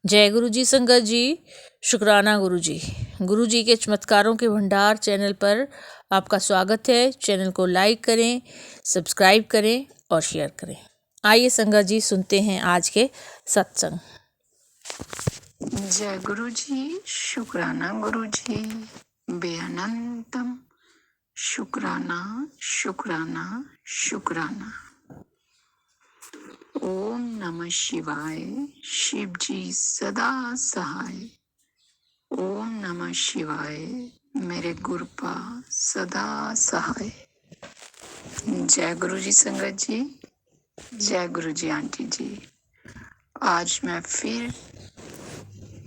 जय गुरु जी संगत जी। शुक्राना गुरु जी। गुरु जी के चमत्कारों के भंडार चैनल पर आपका स्वागत है। चैनल को लाइक करें, सब्सक्राइब करें और शेयर करें। आइए संगत जी सुनते हैं आज के सत्संग। जय गुरु जी। शुक्राना गुरु जी, बेअनंतम शुक्राना शुक्राना शुक्राना। ओम नमः शिवाय। शिव जी सदा सहाय। ओम नमः शिवाय। मेरे गुरुपा सदा सहाय। जय गुरु जी संगत जी। जय गुरु जी आंटी जी। आज मैं फिर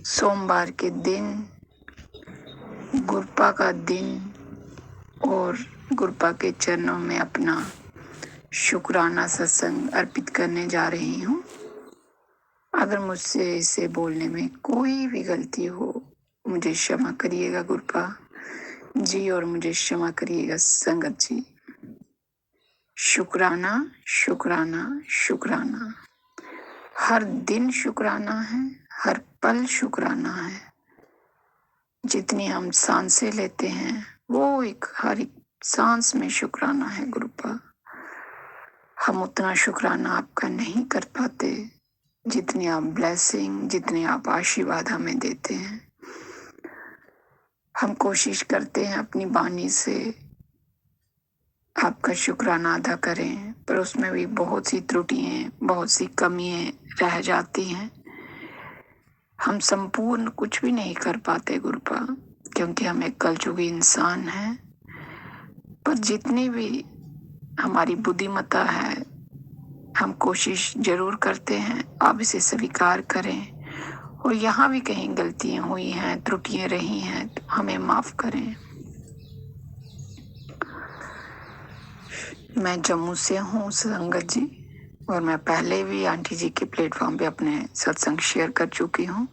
सोमवार के दिन, गुरुपा का दिन, और गुरुपा के चरणों में अपना शुक्राना सत्संग अर्पित करने जा रही हूँ। अगर मुझसे इसे बोलने में कोई भी गलती हो, मुझे क्षमा करिएगा गुरुपा जी, और मुझे क्षमा करिएगा संगत जी। शुक्राना शुक्राना शुक्राना। हर दिन शुक्राना है, हर पल शुक्राना है। जितनी हम सांसें लेते हैं वो हर एक सांस में शुक्राना है गुरुपा। हम उतना शुक्राना आपका नहीं कर पाते जितनी आप ब्लेसिंग, जितने आप आशीर्वाद हमें देते हैं। हम कोशिश करते हैं अपनी वाणी से आपका शुक्राना अदा करें, पर उसमें भी बहुत सी त्रुटियां, बहुत सी कमियां रह जाती हैं। हम संपूर्ण कुछ भी नहीं कर पाते गुरुपा, क्योंकि हम एक कलयुगी इंसान हैं। पर जितनी भी हमारी बुद्धिमत्ता है, हम कोशिश जरूर करते हैं। आप इसे स्वीकार करें, और यहाँ भी कहीं गलतियां हुई हैं, त्रुटियां रही हैं, तो हमें माफ करें। मैं जम्मू से हूँ संगत जी, और मैं पहले भी आंटी जी के प्लेटफॉर्म पे अपने सत्संग शेयर कर चुकी हूँ।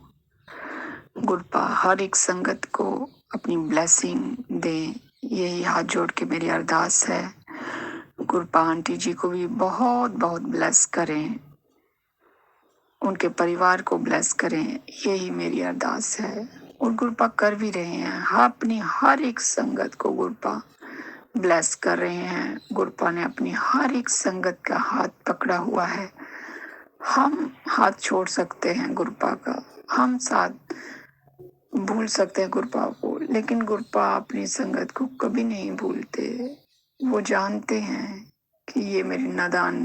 गुरुपा हर एक संगत को अपनी ब्लेसिंग दे, यही हाथ जोड़ के मेरी अरदास है। गुरुपा आंटी जी को भी बहुत बहुत ब्लेस करें, उनके परिवार को ब्लेस करें, यही मेरी अरदास है। और गुरुपा कर भी रहे हैं, अपनी हर एक संगत को गुरुपा ब्लेस कर रहे हैं। गुरुपा ने अपनी हर एक संगत का हाथ पकड़ा हुआ है। हम हाथ छोड़ सकते हैं गुरुपा का, हम साथ भूल सकते हैं गुरुपा को, लेकिन गुरुपा अपनी संगत को कभी नहीं भूलते। वो जानते हैं कि ये मेरी नादान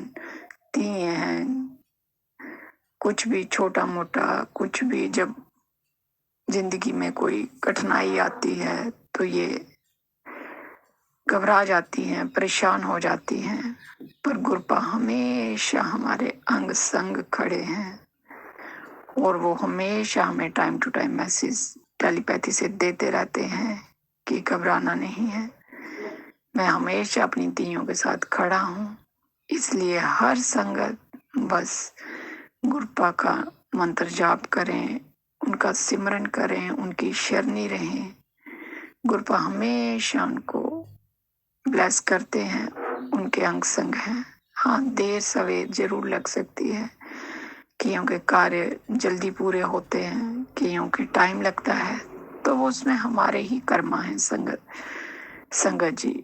तिये हैं। कुछ भी छोटा मोटा, कुछ भी जब जिंदगी में कोई कठिनाई आती है तो ये घबरा जाती हैं, परेशान हो जाती हैं। पर गुरुपा हमेशा हमारे अंग संग खड़े हैं, और वो हमेशा हमें time to time message telepathy से देते रहते हैं कि घबराना नहीं है। मैं हमेशा अपनी तियों के साथ खड़ा हूँ। इसलिए हर संगत बस गुरुपा का मंत्र जाप करें, उनका सिमरन करें, उनकी शरणी रहें। गुरुपा हमेशा उनको ब्लेस करते हैं, उनके अंग संग हैं। हाँ, देर सवेर जरूर लग सकती है, कईयों के कार्य जल्दी पूरे होते हैं, कईयों के टाइम लगता है, तो वो उसमें हमारे ही कर्मा है संगत जी।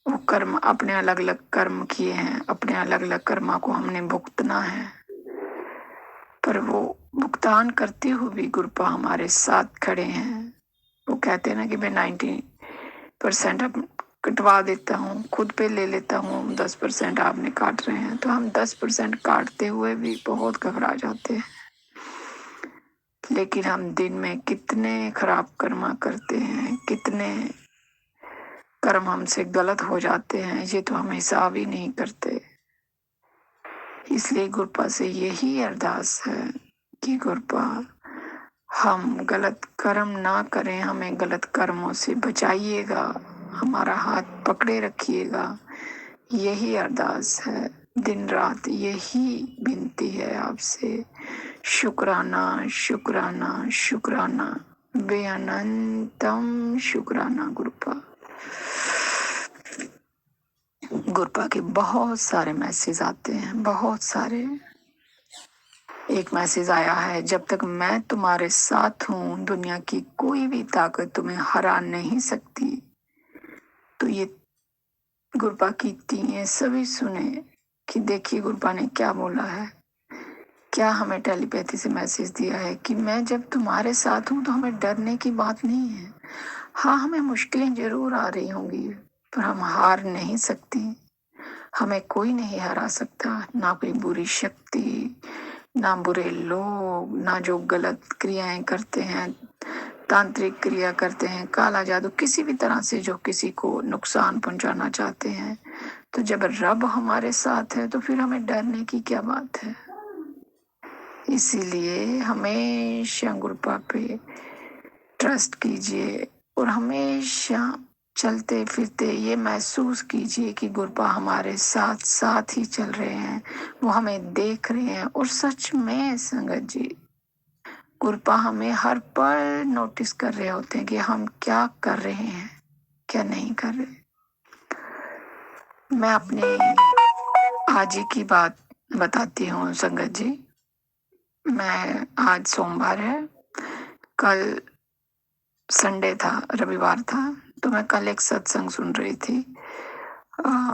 वो कर्म, अपने अलग अलग कर्म किए हैं, अपने अलग अलग कर्मा को हमने भुगतना है। पर वो भुगतान करते हुए भी गुरुपा हमारे साथ खड़े हैं। वो कहते हैं ना कि मैं 90% अब कटवा देता हूँ, खुद पे ले लेता हूँ, 10% आपने काट रहे हैं। तो हम 10% काटते हुए भी बहुत घबरा जाते हैं। लेकिन हम दिन में कितने खराब कर्मा करते हैं, कितने कर्म हमसे गलत हो जाते हैं, ये तो हम हिसाब ही नहीं करते। इसलिए गुरुपा से यही अरदास है कि गुरुपा हम गलत कर्म ना करें, हमें गलत कर्मों से बचाइएगा, हमारा हाथ पकड़े रखिएगा। यही अरदास है, दिन रात यही विनती है आपसे। शुक्राना शुक्राना शुक्राना, बेअनंतम शुक्राना गुरुपा। गुरुपा के बहुत सारे मैसेज आते हैं, बहुत सारे। एक मैसेज आया है, जब तक मैं तुम्हारे साथ हूँ दुनिया की कोई भी ताकत तुम्हें हरा नहीं सकती। तो ये गुरबा की तीन सभी सुने कि देखिए गुरबा ने क्या बोला है, क्या हमें टेलीपैथी से मैसेज दिया है कि मैं जब तुम्हारे साथ हूँ तो हमें डरने की बात नहीं है। हाँ, हमें मुश्किलें जरूर आ रही होंगी पर हम हार नहीं सकती। हमें कोई नहीं हरा सकता, ना कोई बुरी शक्ति, ना बुरे लोग, ना जो गलत क्रियाएं करते हैं, तांत्रिक क्रिया करते हैं, काला जादू, किसी भी तरह से जो किसी को नुकसान पहुंचाना चाहते हैं। तो जब रब हमारे साथ है तो फिर हमें डरने की क्या बात है। इसीलिए हमेशा गुरबा पे ट्रस्ट कीजिए और हमेशा चलते फिरते ये महसूस कीजिए कि गुरबा हमारे साथ साथ ही चल रहे हैं, वो हमें देख रहे हैं। और सच में संगत जी, गुरबा हमें हर पल नोटिस कर रहे होते हैं कि हम क्या कर रहे हैं, क्या नहीं कर रहे। मैं अपने आज ही की बात बताती हूँ संगत जी। मैं आज सोमवार है, कल संडे था, रविवार था, तो मैं कल एक सत्संग सुन रही थी।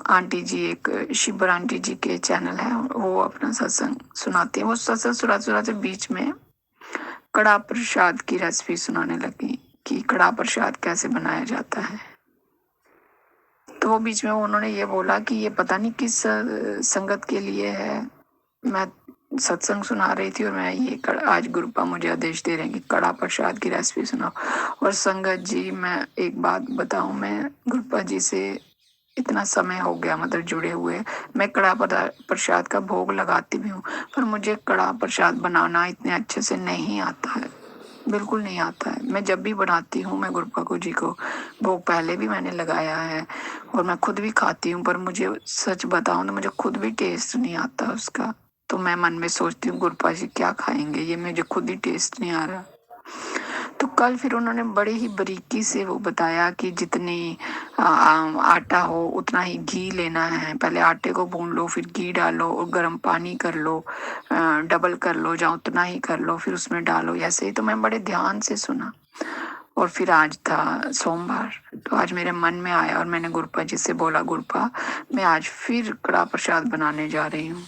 आंटी जी, एक शिबर आंटी जी के चैनल है, वो अपना सत्संग सुनाती है। वो सत्संग सुनाते सुनाते बीच में कड़ा प्रसाद की रेसिपी सुनाने लगी कि कड़ा प्रसाद कैसे बनाया जाता है। तो वो बीच में उन्होंने ये बोला कि ये पता नहीं किस संगत के लिए है। मैं सत्संग सुना रही थी और मैं ये आज गुरुपा मुझे आदेश दे रहे हैं कि कड़ा प्रसाद की रेसिपी सुनाओ। और संगत जी, मैं एक बात बताऊं, मैं गुरुपा जी से इतना समय हो गया मतलब जुड़े हुए। मैं कड़ा प्रसाद का भोग लगाती भी हूँ, पर मुझे कड़ा प्रसाद बनाना इतने अच्छे से नहीं आता है, बिल्कुल नहीं आता है। मैं जब भी बनाती हूँ, मैं गुरुपा जी को भोग पहले भी मैंने लगाया है और मैं खुद भी खाती हूँ, पर मुझे सच बताऊँ तो मुझे खुद भी टेस्ट नहीं आता उसका। तो मैं मन में सोचती हूँ गुरुपा जी क्या खाएंगे, ये मुझे खुद ही टेस्ट नहीं आ रहा। तो कल फिर उन्होंने बड़े ही बारीकी से वो बताया कि जितनी आटा हो उतना ही घी लेना है। पहले आटे को भून लो, फिर घी डालो और गर्म पानी कर लो, डबल कर लो, या उतना ही कर लो, फिर उसमें डालो। ऐसे ही तो मैं बड़े ध्यान से सुना। और फिर आज था सोमवार, तो आज मेरे मन में आया और मैंने गुरुपा जी से बोला, गुरुपा मैं आज फिर कड़ा प्रसाद बनाने जा रही हूँ।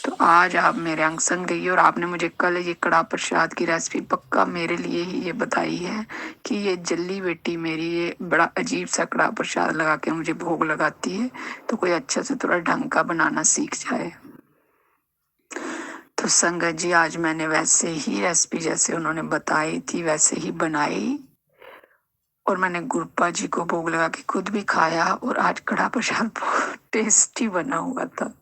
तो आज आप मेरे अंग संग रही और आपने मुझे कल ये कड़ा प्रसाद की रेसिपी पक्का मेरे लिए ही ये बताई है कि ये जल्ली बेटी मेरी ये बड़ा अजीब सा कड़ा प्रसाद लगा के मुझे भोग लगाती है, तो कोई अच्छा से थोड़ा ढंग का बनाना सीख जाए। तो संगत जी, आज मैंने वैसे ही रेसिपी जैसे उन्होंने बताई थी वैसे ही बनाई और मैंने गुरुपा जी को भोग लगा के खुद भी खाया। और आज कड़ा प्रसाद बहुत टेस्टी बना हुआ था।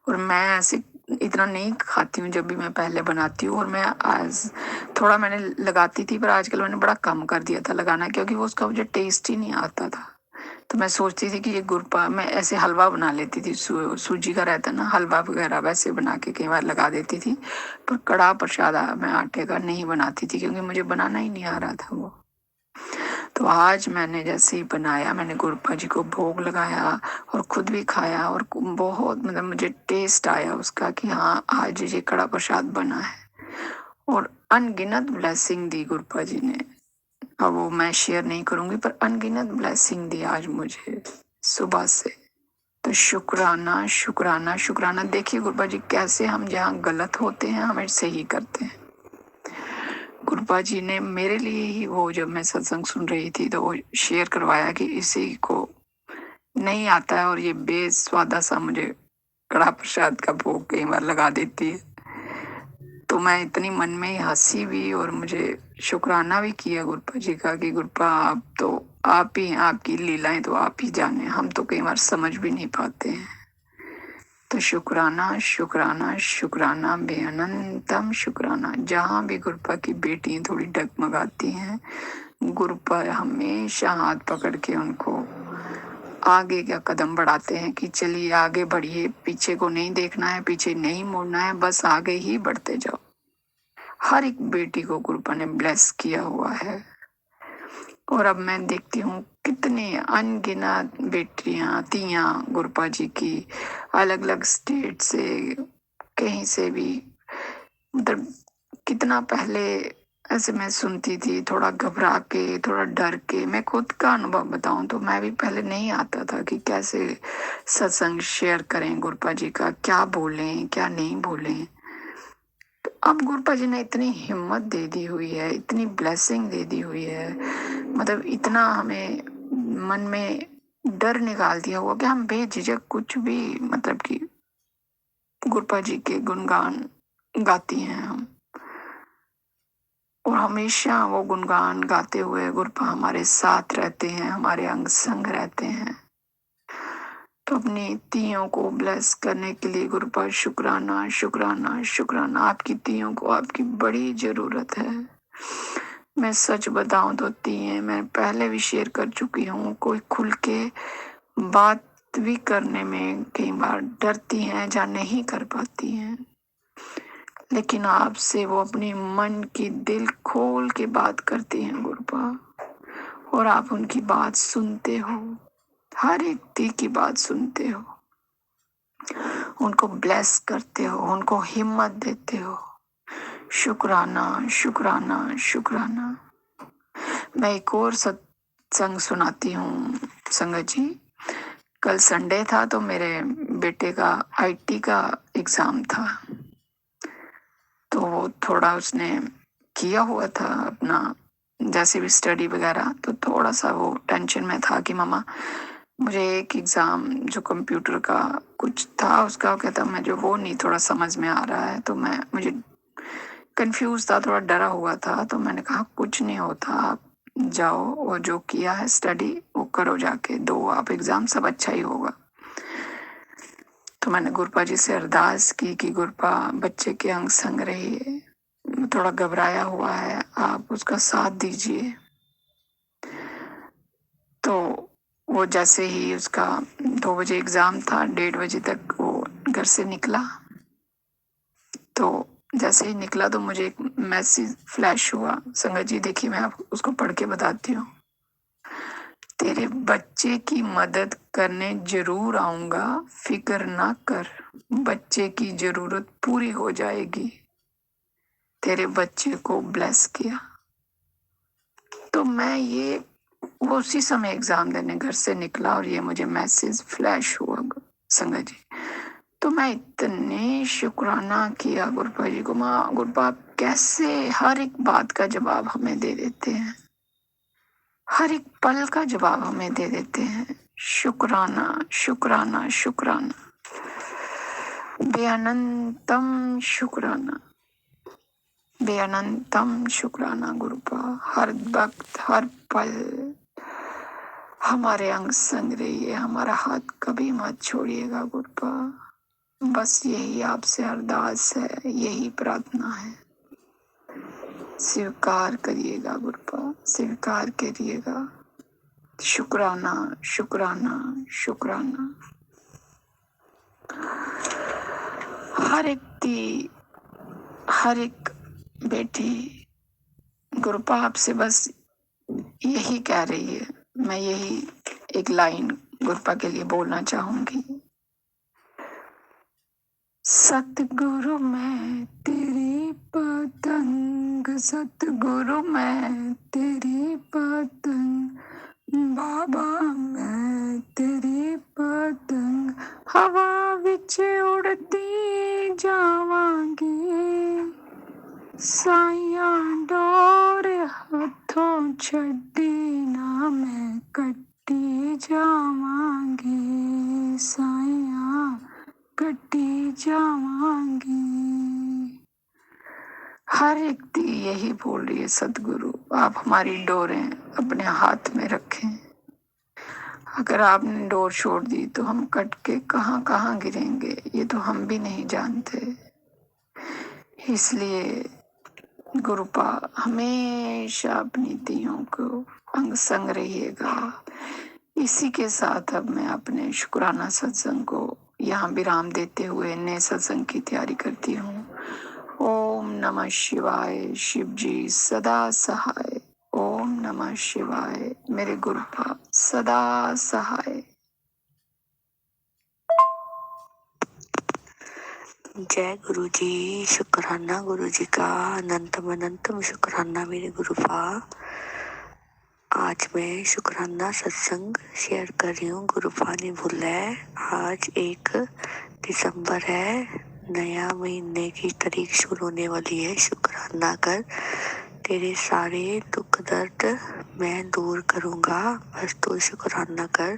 और मैं ऐसे इतना नहीं खाती हूँ जब भी मैं पहले बनाती हूँ, और मैं आज थोड़ा मैंने लगाती थी, पर आजकल मैंने बड़ा कम कर दिया था लगाना, क्योंकि वो उसका मुझे टेस्ट ही नहीं आता था। तो मैं सोचती थी कि ये गुरपा, मैं ऐसे हलवा बना लेती थी, सूजी का रहता ना हलवा वगैरह, वैसे बना के कई बार लगा देती थी। पर कड़ा प्रसाद मैं आटे का नहीं बनाती थी क्योंकि मुझे बनाना ही नहीं आ रहा था वो। तो आज मैंने जैसे ही बनाया, मैंने गुरुपा जी को भोग लगाया और खुद भी खाया और बहुत मतलब मुझे टेस्ट आया उसका कि हाँ आज ये कड़ा प्रसाद बना है। और अनगिनत ब्लेसिंग दी गुरुपा जी ने, अब वो मैं शेयर नहीं करूंगी, पर अनगिनत ब्लेसिंग दी आज मुझे सुबह से। तो शुक्राना शुक्राना शुक्राना। देखिए गुरुपा जी कैसे हम जहाँ गलत होते हैं हमें सही करते हैं। गुरुपा जी ने मेरे लिए ही वो, जब मैं सत्संग सुन रही थी तो वो शेयर करवाया कि इसी को नहीं आता है और ये बेस्वादा सा मुझे कड़ा प्रसाद का भोग कई बार लगा देती है। तो मैं इतनी मन में ही हंसी भी और मुझे शुक्राना भी किया गुरुपा जी का कि गुरुपा आप तो आप ही हैं, आपकी लीलाएं तो आप ही जाने, हम तो कई बार समझ भी नहीं पाते हैं। तो शुक्राना शुक्राना शुक्राना, बेअनंतम शुक्राना। जहाँ भी गुरुपा की बेटियां थोड़ी डगमगाती हैं, गुरुपा हमेशा हाथ पकड़ के उनको आगे का कदम बढ़ाते हैं कि चलिए आगे बढ़िए, पीछे को नहीं देखना है, पीछे नहीं मुड़ना है, बस आगे ही बढ़ते जाओ। हर एक बेटी को गुरुपा ने ब्लेस किया हुआ है। और अब मैं देखती हूँ कितने अनगिनत बेटियां तियां गुरुपा जी की अलग अलग स्टेट से कहीं से भी, मतलब कितना पहले ऐसे मैं सुनती थी, थोड़ा घबरा के, थोड़ा डर के। मैं खुद का अनुभव बताऊं तो मैं भी पहले नहीं आता था कि कैसे सत्संग शेयर करें, गुरुपा जी का क्या बोलें क्या नहीं बोलें। तो अब गुरुपा जी ने इतनी हिम्मत दे दी हुई है, इतनी ब्लेसिंग दे दी हुई है, मतलब इतना हमें मन में डर निकाल दिया हुआ कि हम बेझिझक कुछ भी, मतलब कि गुरुपा जी के गुणगान गाती हैं हम। और हमेशा वो गुणगान गाते हुए गुरुपा हमारे साथ रहते हैं, हमारे अंग संग रहते हैं। तो अपनी तियों को ब्लेस करने के लिए गुरुपा शुक्राना शुक्राना शुक्राना। आपकी तियों को आपकी बड़ी जरूरत है। मैं सच बताऊं तो तिये मैं पहले भी शेयर कर चुकी हूँ, कोई खुल के बात भी करने में कई बार डरती हैं या नहीं कर पाती हैं, लेकिन आपसे वो अपनी मन की दिल खोल के बात करती हैं गुरुपा, और आप उनकी बात सुनते हो, हर एक ती की बात सुनते हो, उनको ब्लेस करते हो, उनको हिम्मत देते हो। शुक्राना शुक्राना शुक्राना। मैं एक और सत्संग सुनाती हूँ संगत जी। कल संडे था तो मेरे बेटे का आईटी का एग्जाम था, तो वो थोड़ा उसने किया हुआ था अपना जैसे भी स्टडी वगैरह, तो थोड़ा सा वो टेंशन में था कि मम्मा मुझे एक एग्ज़ाम जो कंप्यूटर का कुछ था उसका कहता मुझे वो नहीं थोड़ा समझ में आ रहा है, तो मुझे कंफ्यूज था, थोड़ा डरा हुआ था। तो मैंने कहा कुछ नहीं होता, आप जाओ और जो किया है स्टडी वो करो, जाके दो आप एग्ज़ाम, सब अच्छा ही होगा। तो मैंने गुरुपा जी से अरदास की कि गुरुपा बच्चे के अंग संग रहिए, थोड़ा घबराया हुआ है, आप उसका साथ दीजिए। तो वो जैसे ही उसका 2 बजे एग्ज़ाम था, 1:30 बजे तक वो घर से निकला। तो जैसे ही निकला तो मुझे एक मैसेज फ्लैश हुआ। संगत जी देखिए, मैं आपको उसको पढ़ के बताती हूँ। तेरे बच्चे की मदद करने जरूर आऊंगा, फिक्र ना कर, बच्चे की जरूरत पूरी हो जाएगी। तेरे बच्चे को ब्लेस किया। तो मैं ये वो उसी समय एग्जाम देने घर से निकला और ये मुझे मैसेज फ्लैश हुआ संगत जी। तो मैं इतने शुक्राना किया गुरुपा जी को। माँ गुरुपा आप कैसे हर एक बात का जवाब हमें दे देते हैं, हर एक पल का जवाब हमें दे देते हैं। शुक्राना शुक्राना शुक्राना, बेअनंतम शुक्राना, बेअनंतम शुक्राना गुरुपा। हर वक्त हर पल हमारे अंग संग रहिए, हमारा हाथ कभी मत छोड़िएगा गुरुपा। बस यही आपसे अरदास है, यही प्रार्थना है। स्वीकार करिएगा गुरुपा, स्वीकार करिएगा। शुक्राना शुक्राना शुक्राना। हर एक बेटी गुरुपा आपसे बस यही कह रही है। मैं यही एक लाइन गुरुपा के लिए बोलना चाहूंगी। सतगुरु मैं तेरी पतंग, सतगुरु मैं तेरी पतंग, बाबा मैं तेरी पतंग, हवा विच उड़ती जावांगी, साइया डोर हथों छड्डी ना मैं कट्टी जावांगी, साइया कट्टी जावांगी। हर एक दी यही बोल रही है, सतगुरु आप हमारी डोरें अपने हाथ में रखें। अगर आपने डोर छोड़ दी तो हम कट के कहाँ कहाँ गिरेंगे ये तो हम भी नहीं जानते। इसलिए गुरुपा हमेशा अपनी दियों को अंग संग रहिएगा। इसी के साथ अब मैं अपने शुक्राना सत्संग को यहाँ विराम देते हुए नए सत्संग की तैयारी करती हूँ। ओम नमः शिवाय। शिव जी सदा सहाय। ओम नमः शिवाय। मेरे गुरुपा सदा सहाय। जय गुरु जी। शुक्राना गुरु जी का, अनंतम अनंतम शुक्राना मेरे गुरुपा। आज मैं शुक्राना सत्संग शेयर कर रही हूँ। गुरुपा ने बोला है आज 1 दिसंबर है, नया महीने की तारीख शुरू होने वाली है। शुक्राना कर, तेरे सारे दुख दर्द मैं दूर करूँगा, बस तू शुक्राना कर।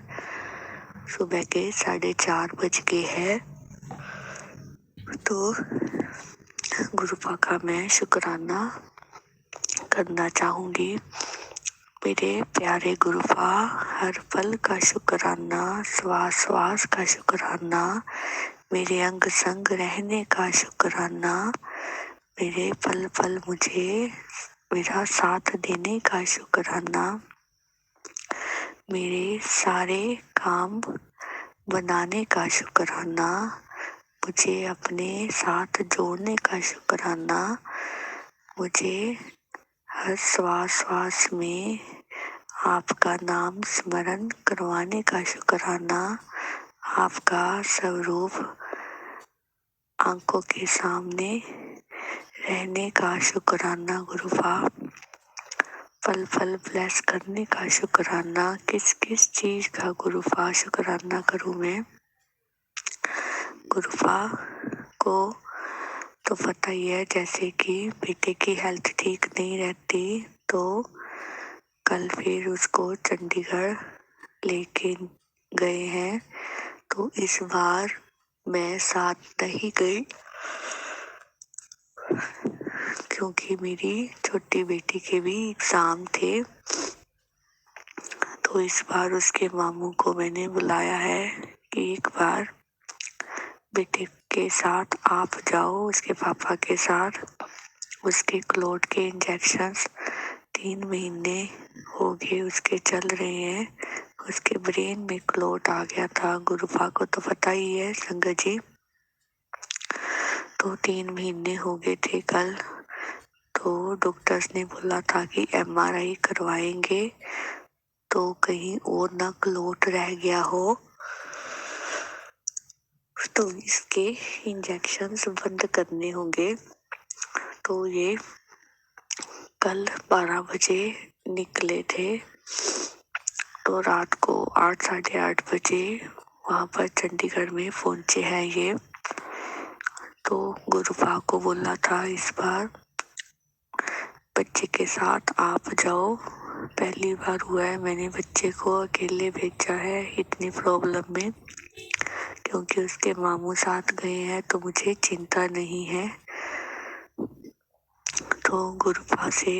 सुबह के 4:30 बज गए हैं, तो गुरुपा का मैं शुक्राना करना चाहूँगी। मेरे प्यारे गुरुपा, हर पल का शुक्राना, श्वास श्वास का शुक्राना, मेरे अंग संग रहने का शुक्राना, मेरे पल पल मुझे मेरा साथ देने का शुक्राना, मेरे सारे काम बनाने का शुक्राना, मुझे अपने साथ जोड़ने का शुक्राना, मुझे हर श्वास श्वास में आपका नाम स्मरण करवाने का शुक्राना, आपका स्वरूप आंखों के सामने रहने का शुक्राना गुरुपा। पल पल ब्लेस करने का शुक्राना। किस किस चीज का गुरुपा शुक्राना करूं मैं? गुरुपा को तो पता ही है, जैसे कि बेटे की हेल्थ ठीक नहीं रहती तो कल फिर उसको चंडीगढ़ लेके गए हैं, तो इस बार मैं साथ नहीं गई क्योंकि मेरी छोटी बेटी के भी एग्जाम थे। तो इस बार उसके मामू को मैंने बुलाया है कि एक बार बेटे के साथ आप जाओ, उसके पापा के साथ। उसके क्लोट के इंजेक्शंस 3 महीने हो गए उसके चल रहे हैं। उसके ब्रेन में क्लोट आ गया था, गुरुपा को तो पता ही है संगत जी। तो 3 महीने हो गए थे कल, तो डॉक्टर्स ने बोला था कि MRI करवाएंगे तो कहीं और ना क्लोट रह गया हो, तो इसके इंजेक्शंस बंद करने होंगे। तो ये कल 12 बजे निकले थे, तो रात को 8 साढ़े 8 बजे वहाँ पर चंडीगढ़ में पहुँचे हैं ये। तो गुरुपा को बोला था इस बार बच्चे के साथ आप जाओ। पहली बार हुआ है मैंने बच्चे को अकेले भेजा है इतनी प्रॉब्लम में, क्योंकि उसके मामू साथ गए हैं तो मुझे चिंता नहीं है। तो गुरुपा से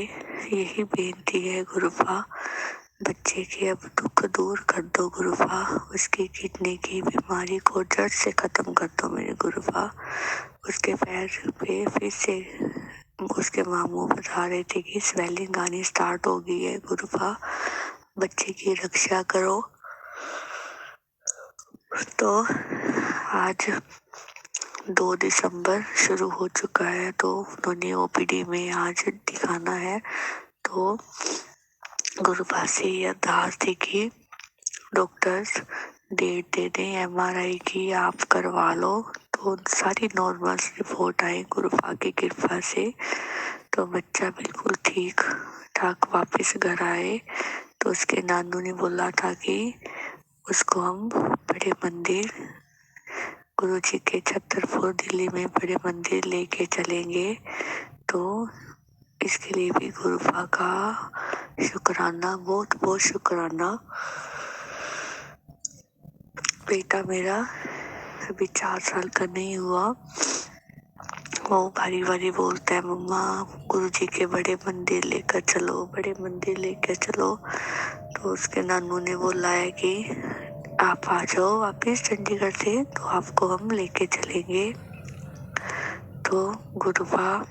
यही बेनती है, गुरुपा बच्चे के अब दुख दूर कर दो गुरुपा, उसकी किडनी की बीमारी को जड़ से खत्म कर दो मेरे गुरुपा। उसके पैर पे फिर से उसके मामू बता रहे थे कि स्वेलिंग आनी स्टार्ट हो गई है। गुरुपा बच्चे की रक्षा करो। तो आज 2 दिसंबर शुरू हो चुका है, तो उन्होंने OPD में आज दिखाना है। तो गुरुपा से यह अरदास थी कि डॉक्टर्स डेट दे दें MRI की, आप करवा लो। तो सारी नॉर्मल रिपोर्ट आई गुरुपा की कृपा से, तो बच्चा बिल्कुल ठीक ठाक वापस घर आए। तो उसके नानू ने बोला था कि उसको हम बड़े मंदिर, गुरु जी के छतरपुर दिल्ली में बड़े मंदिर लेके चलेंगे। तो इसके लिए भी गुरुपा का शुक्राना, बहुत बहुत शुक्राना। बेटा मेरा अभी 4 साल का नहीं हुआ, वो बारी बारी बोलता है मम्मा गुरु जी के बड़े मंदिर लेकर चलो, बड़े मंदिर लेकर चलो। तो उसके नानू ने बोला है कि आप आ जाओ वापिस चंडीगढ़ से, तो आपको हम लेके चलेंगे। तो गुरुपा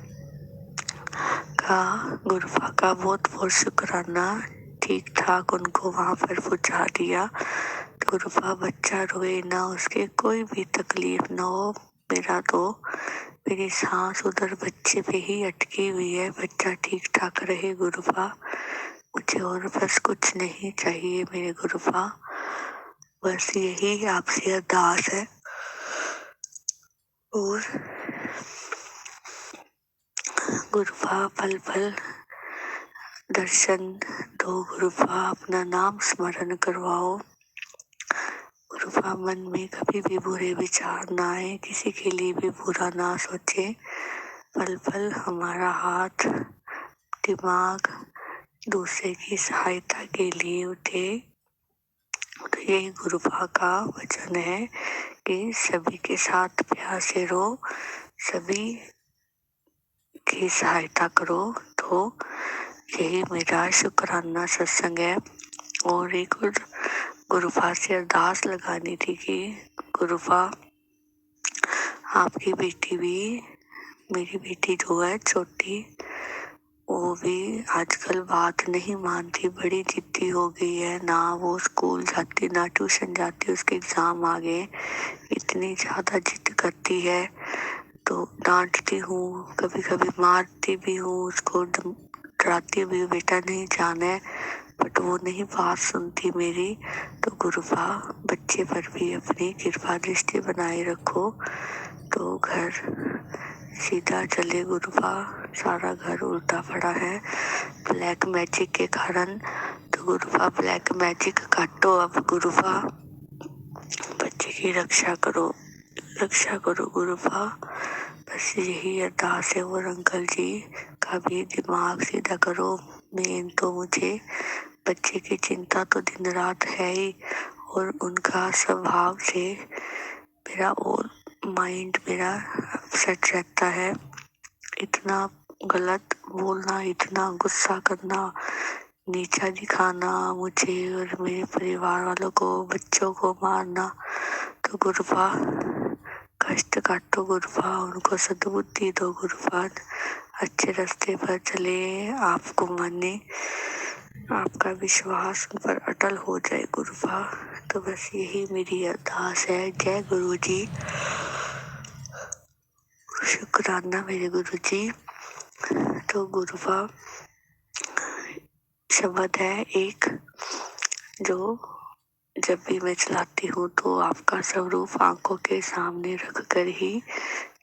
का बहुत बहुत शुक्राना, ठीक ठाक उनको वहाँ पर पहुँचा दिया। तो गुरुपा बच्चा रोए ना, उसके कोई भी तकलीफ ना हो। मेरी सांस उधर बच्चे पे ही अटकी हुई है, बच्चा ठीक ठाक रहे गुरुपा। मुझे और बस कुछ नहीं चाहिए मेरे गुरुपा, बस यही आपसे अरदास है। और गुरुपा पल पल दर्शन दो, गुरुपा अपना नाम स्मरण करवाओ। गुरुपा मन में कभी भी बुरे विचार ना आए, किसी के लिए भी बुरा ना सोचे। पल पल हमारा हाथ दिमाग दूसरे की सहायता के लिए उठे। तो यही गुरुपा का वचन है कि सभी के साथ प्यार से रहो, सभी की सहायता करो। तो यही मेरा शुक्राना सत्संग है। और एक और गुरुपा से अरदास लगानी थी कि गुरुपा आपकी बेटी भी, मेरी बेटी जो है छोटी, वो भी आजकल बात नहीं मानती, बड़ी जिद्दी हो गई है। ना वो स्कूल जाती ना ट्यूशन जाती, उसके एग्जाम आ गए, इतनी ज़्यादा जिद करती है। तो डांटती हूँ, कभी कभी मारती भी हूँ, उसको डराती भी हूँ, बेटा नहीं जाना है, बट वो नहीं बात सुनती मेरी। तो गुरुपा बच्चे पर भी अपनी कृपा दृष्टि बनाए रखो तो घर सीधा चले। गुरुपा सारा घर उल्टा पड़ा है ब्लैक मैजिक के कारण। तो गुरुपा ब्लैक मैजिक काटो अब। गुरुपा बच्चे की रक्षा करो, रक्षा करो गुरुपा। बस यही अरदास है। और अंकल जी का भी दिमाग सीधा करो। मेन तो मुझे बच्चे की चिंता तो दिन रात है ही, और उनका स्वभाव से मेरा और माइंड मेरा अपसेट रहता है। इतना गलत बोलना, इतना गुस्सा करना, नीचा दिखाना मुझे और मेरे परिवार वालों को, बच्चों को मारना। तो गुरुपा कष्ट काटो गुरुपा, उनको सद्बुद्धि दो गुरुपा, अच्छे रास्ते पर चले, आपको माने, आपका विश्वास उन पर अटल हो जाए गुरुपा। तो बस यही मेरी अरदास है। जय गुरु जी। शुक्राना मेरे गुरु जी। तो गुरुपा शब्द है एक, जो जब भी मैं चलाती हूँ तो आपका स्वरूप आंखों के सामने रख कर ही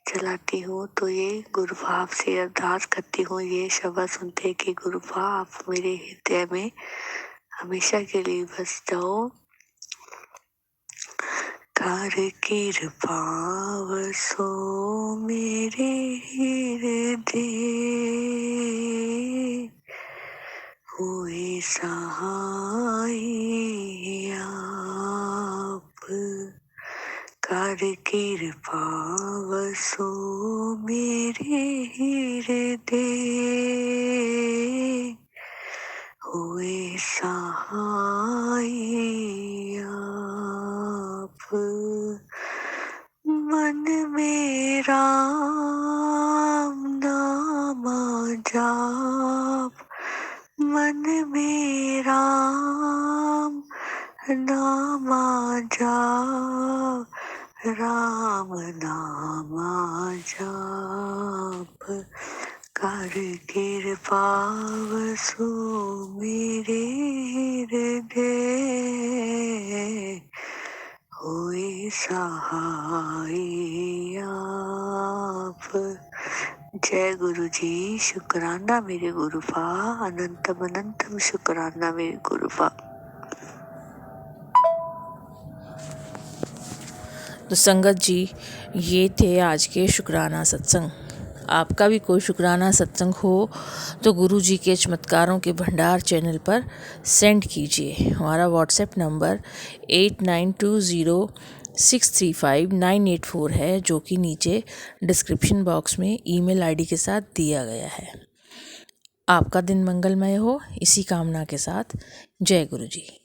चलाती हूँ। तो ये गुरुपा आपसे अरदास करती हूँ, ये शब्द सुनते कि गुरुपा आप मेरे हृदय में हमेशा के लिए बस जाओ। कर कृपा वसो मेरे हृदय, हुए सहाय आप। कर कृपा वसो मेरे हृदय, हुए सहाय आप। मन में राम नाम जाप, मन में राम नाम जाप, राम नाम जाप। कर कृपा वसो मेरे हृदय, हुए सहाय आप। जय गुरु जी। शुक्राना मेरे गुरुपा, अनंतम अनंतम शुक्राना मेरे गुरुपा। तो संगत जी, ये थे आज के शुक्राना सत्संग। आपका भी कोई शुक्राना सत्संग हो तो गुरु जी के चमत्कारों के भंडार चैनल पर सेंड कीजिए। हमारा व्हाट्सएप नंबर 8920635984 है, जो कि नीचे डिस्क्रिप्शन बॉक्स में ईमेल आईडी के साथ दिया गया है। आपका दिन मंगलमय हो, इसी कामना के साथ जय गुरु जी।